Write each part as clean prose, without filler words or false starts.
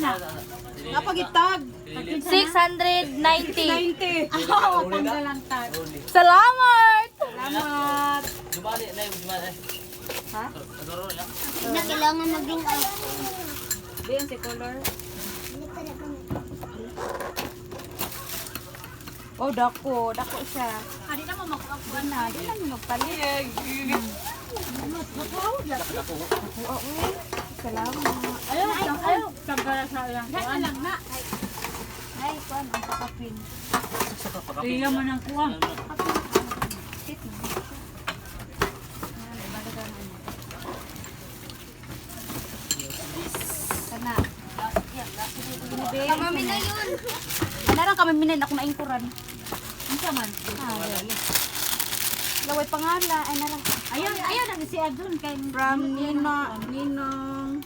Napagitag. 690. 90. Oo, panggalang tag. Salamat! Salamat. Ha? Na kailangan maging Diyan si color. Oh, dako siya. Hindi na mo magkakuha. Di na mo magpalit. Salamat. Ayaw. Tanggalan sa ilang kuan. lang na. Ay, kuan ang pakapin. Iya mo ng kuwang. Kana. Kamami na yun. Anarang kami minin ako naingkuran. Unsa man? Laway pangala ay narang. Ayaw na si Adun kay From Ninong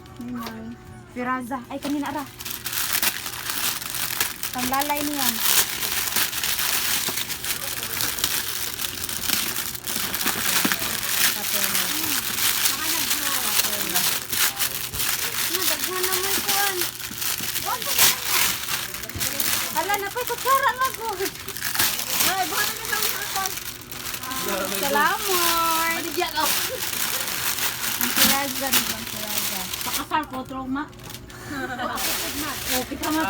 Piraza. Ay kanina ra. Panglalay niyan. Nadaghan na mo kuan. Hala na pa kutsara na ko. Ay, buhat na sa usapan. Salamat. Madigyan ka. Ang Piraza ni Bang Piraza. pakasar ko trauma. Okay ka man.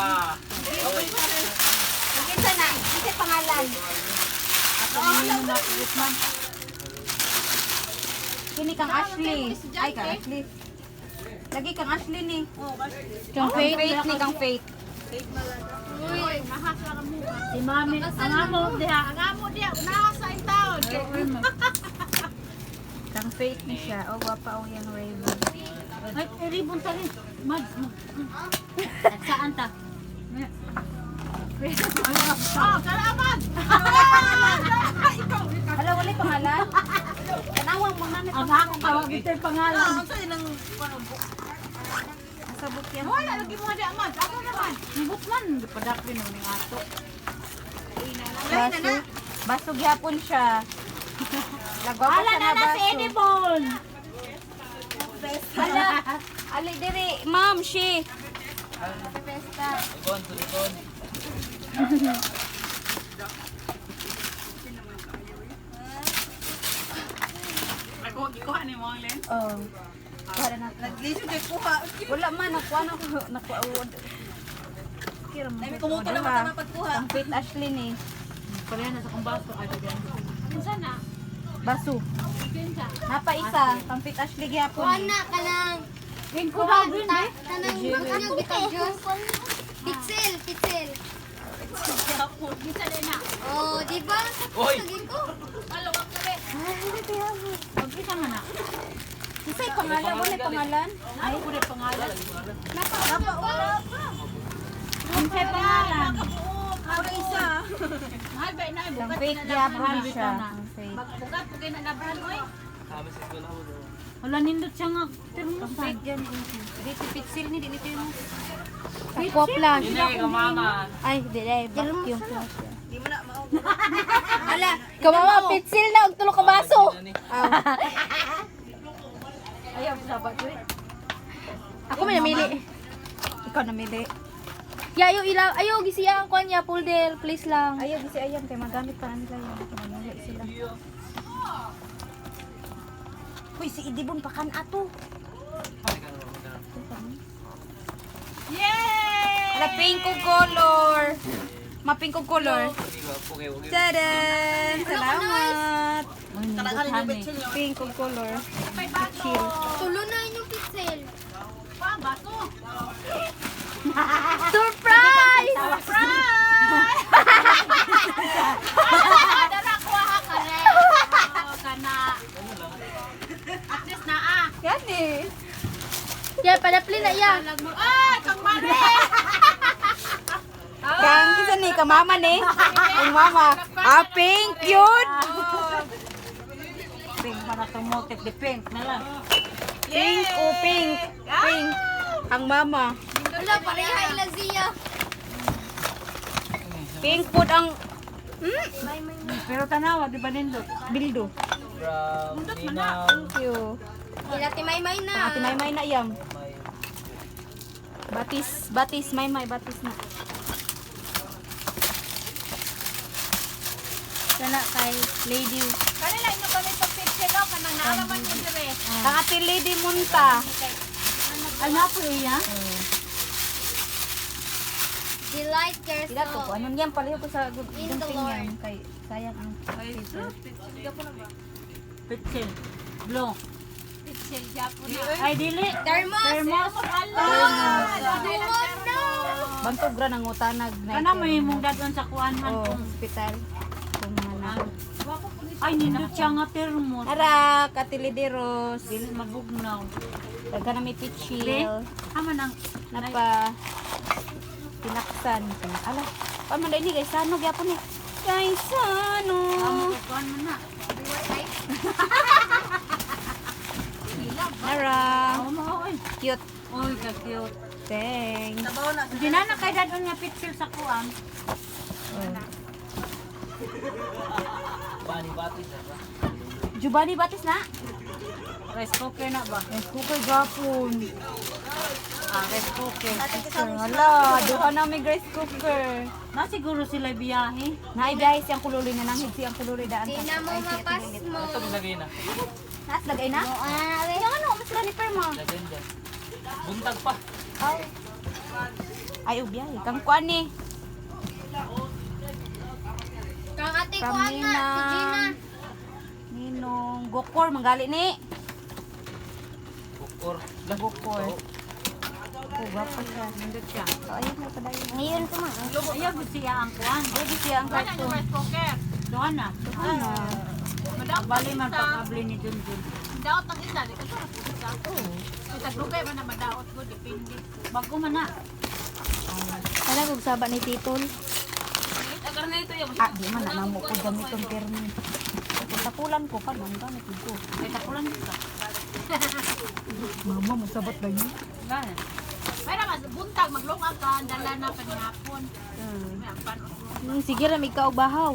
Kinsa na? Kinsa pangalan? Kini kang Ashley. Ay kang Ashley. Lagi kang Ashley ni. Kang Faith. Faith ni kang Faith. Uy, nahasa ka mo. Si Mami, ang amo diha. Ang amo diya, nahasa in town. Kang Faith ni siya. Oh, gwapa o yung Raven. Ay, ribon ta rin. Mads. Saan ta? Oh, salamat. Hala, wala yung pangalan? Tanawang mga na Ang ako tawag ito yung pangalan. Nasabot yan. Wala lagi mo diya, Mads. Ako naman. Nibot man. Padakrin mo ng ato. Baso. Baso gyapon siya. Lagwa pa Hala siya na na na si baso. Edible. Hala. Ali diri, ma'am, she. Oh. Para na. Naglisod kay kuha. Wala man nakuha na ko nakuha. Kira mo. Ay kumuto na mata mapagkuha. Ang Faith Ashley ni. Pareha na sa kumbaso. Ay, bigyan. Unsa na? Baso. Napa isa, kang Faith Ashley gyapon. Kuha na ka lang. King ko daw din eh. Kanang magkano bitang Diyos. Pixel. Bisa din na. Oh, di ba? Oy! Sagin ko. Alawag ka rin. Pagkita man na. Isa'y pangalan, wala yung pangalan. Ay, ko rin pangalan. Napaula pa. Kung sa'y pangalan. Ako isa. Mahal ba na? Kang Faith gyapon siya. Kang Faith. Bugat po kayo nalabahan mo eh. Wala nindot siya nga. Kang Faith yan. Dito pitsil ni, dito yung... Aqua plus. Yun na yung mama. Ay, di. Vacuum plus. Di mo na maubo. Ala, Kamama, pitsil na. Huwag tulog ka baso. ayaw sabat ko eh. Ako may namili. Ikaw namili. Ayaw ilaw. Ayaw, gisiya ang kanya. Puldel. Please lang. Ayaw kasi ayam kay magamit pa nila yun. Mamili sila. Uy, si Idibon pakan ato. Yay! Ala, pink ko color. Mapink ko color. Tadan! Salamat! Pink ko color. Chill. Tulo na yung pixel. Pa, baso. Surprise! Dara ko ha ka rin. Kana. At least na ah. Yan eh. Yan, padapli na yan. Ay, kang mali. Kang isa ni, kamama ni. Ang mama. Ah, pink yun! Pink para tumotek di pink na lang. Pink, oh pink. Pink. Ang mama. Wala, pareha ila siya. Pink food ang... Pero tanawa, di ba nindot? Bildo. From Ninang. Thank you. Ila ti Maymay na. Ate Maymay na iyam. Batis, may batis na. Kana kay Lady. Kanila ino kami pag-picture no, kanang naalaman mo dire. Ang ati Lady Munta. Ano po iya? Delight Tiga ko po. yourself. Anong yan? Palayo ko sa In the gunting Lord. yan. Kay sayang ang paper. Pitsil. Blue. Picture Japon na. Ay, dili. Thermos. Thermos. Thermos na. Bantog ra ng utanag. Kana may mong dadon sa kuanhan Oh, kung hospital. Kung mga ay nindot siya nga thermos. Ara, katilideros. Dili mabugnaw. Daga na may Dili. pitchil. Ama nang Napa tinaksan. Ala, paano na ini guys? Sano gyapon ni? Guys, sano? amo kuan man na. Ara, Amo oy. cute. Oy, ka cute. Thanks. Di na kay dadon nga pitsil sa kuan. Bani batis ba? Jubani batis na? Rice cooker na ba? Rice cooker gapon. Rice cooker. Hala, duha na may rice cooker. Na siguro sila biyahe. Naay guys, yung kululi na nang higsi ang kululi daan. Di na mo mapas mo. Ito maglagay na. Nas lagay na? Yung ano, mas lani per mo. Lagay dyan. Buntag pa. Ay, ubiyay. Kang kuan ni. Kang ate ko ana, si Gina. Ninong gokor manggali ni. Bukor. Gokor. Oh, gwapo siya. Nindot siya. Oh, ayun na pala yun. Ngayon ko ma. Ayaw siya ang kuan. Ay, di siya ang karton. Rice cooker. Doon na. Ano? Madaot Bali man pagkabli ni Junjun. Daot ang isa, di ka sa isa. Sa dugay man na madaot mo depende. Bago man na. Ano kung saba ni Titol? Agar na ito yung Ah, di man na namo ko gamit ang termo. Tapulan ko pa nang gamit ko. Ay tapulan dito. Mama, masabat ba yun? Gana. Pero mas buntag maglungag ka, dala na panihapon. May ang panon. Sige ra, may kaugbahaw.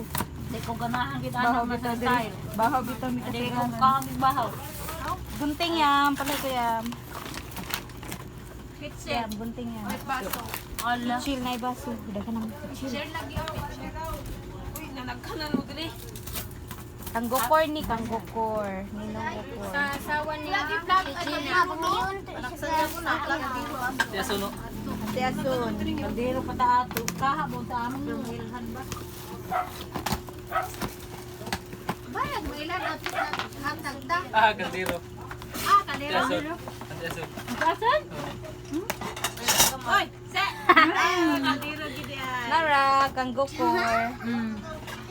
Di ko ganahan kita Bahaw na bitaw style. diri. Bahaw bitaw mi Di ko kasaganan. kaang bahaw. Gunting yam, pala ko yam. Picture. Yam, gunting yam. May baso. Ala. Chill na ibaso. Daga nang chill. Share lagi yung picture. Uy, nanagkanan mo diri. Kang gokor ni, kang gokor. Ninong gokor. Sa asawa ni Lagi vlog. si Gina. Nagsaya ko na. Kaya suno. Ate Asun. Kaldero pa taato. Kahapon sa among lumilhan ba? Bayag mo ilan at hatag ta. Ah, kaldero. Ah, kanila. Kaya sun. Kaya sun. Kasan? Oy, se. Kandiro gid ay. Nara, kang gokor. Hmm.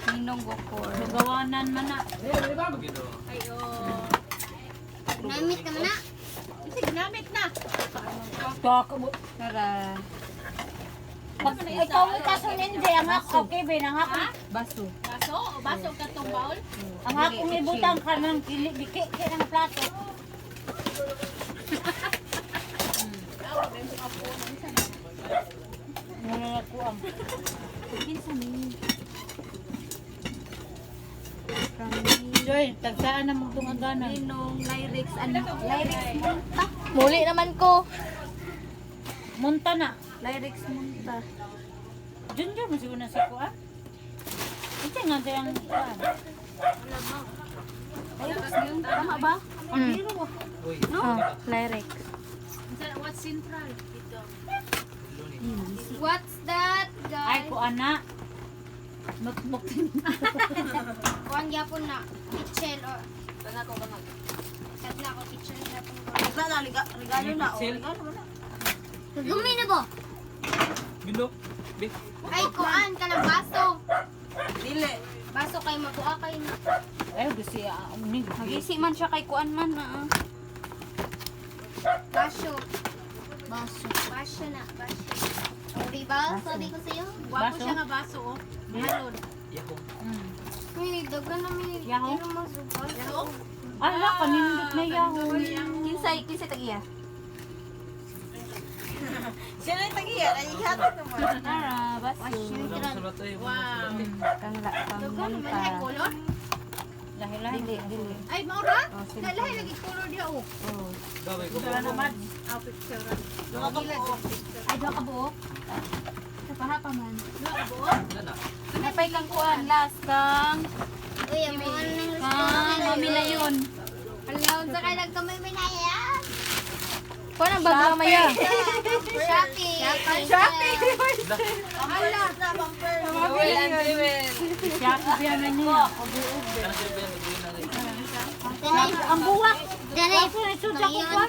Ninong gokor. Gawanan man na. Pagino. Ayo. Namit ka man na. Sige, ginamit na. Tako mo. Nara, Ikaw mo kaso hindi. Ang ako, okay ba? Ang ako. baso. Baso, o baso ka tong baul. Ang ako ibutang ka ng biki ng plato. Ngayon ako ang Kinsa ni? Joy, tagsaan na mong tungaganan. Ninong lyrics, ano? Lyrics munta. Muli naman ko. Munta na. Lyrics munta. Junjun, masiguro na sa kuha. Ito nga ito yung kuha. Lyrics munta. Tama ba? Uy. Oh, lyrics. What's central dito? What's that, Ay, guys? kuha na. Notebook. Kuan gyapon na kitchen or Kana ko kana. kat na ako kitchen gyapon. Regalo na. Sale. Gumi na ba? Bilo. Be. Ay, kuan ka ng baso. Dili. Baso kay mabuha kay na. Ay, gusto siya. Unig. Magisi man siya kay kuan man na. Baso. Baso na, baso. O, diba? Sabi ko sa'yo. Wapo Baso? siya nga baso oh. Halon. Yahoo. Uy, dagan na may Yaho? pero masubal. Yaho? Ala, kanindot na yahoo. Kinsa tagiya? Siya na tagiya, ay hatag naman. Nara, baso. Walang sulat eh. Wow. Kang Dagan naman ay munta. kolor. Lahi-lahi. Dili. Ay, maura? Oh, sige. Lahi lagi color dia oh. Gawin ko. Wala naman. Outfit sir. Ay, doon ka buo. Kapahapa man. Wala na. Napay kang kuan last kang Uy, ang mga nang mamila yun. Hello, sa kayo nagkamay na yan. Kuan ang bag mamaya. Shopee. Shopee. Hala. Mamila yun. Shopee biya na niya. Ano sila ba yung nagawin natin? Danay, Ang buwak. danay. Ako na suda ko kwan.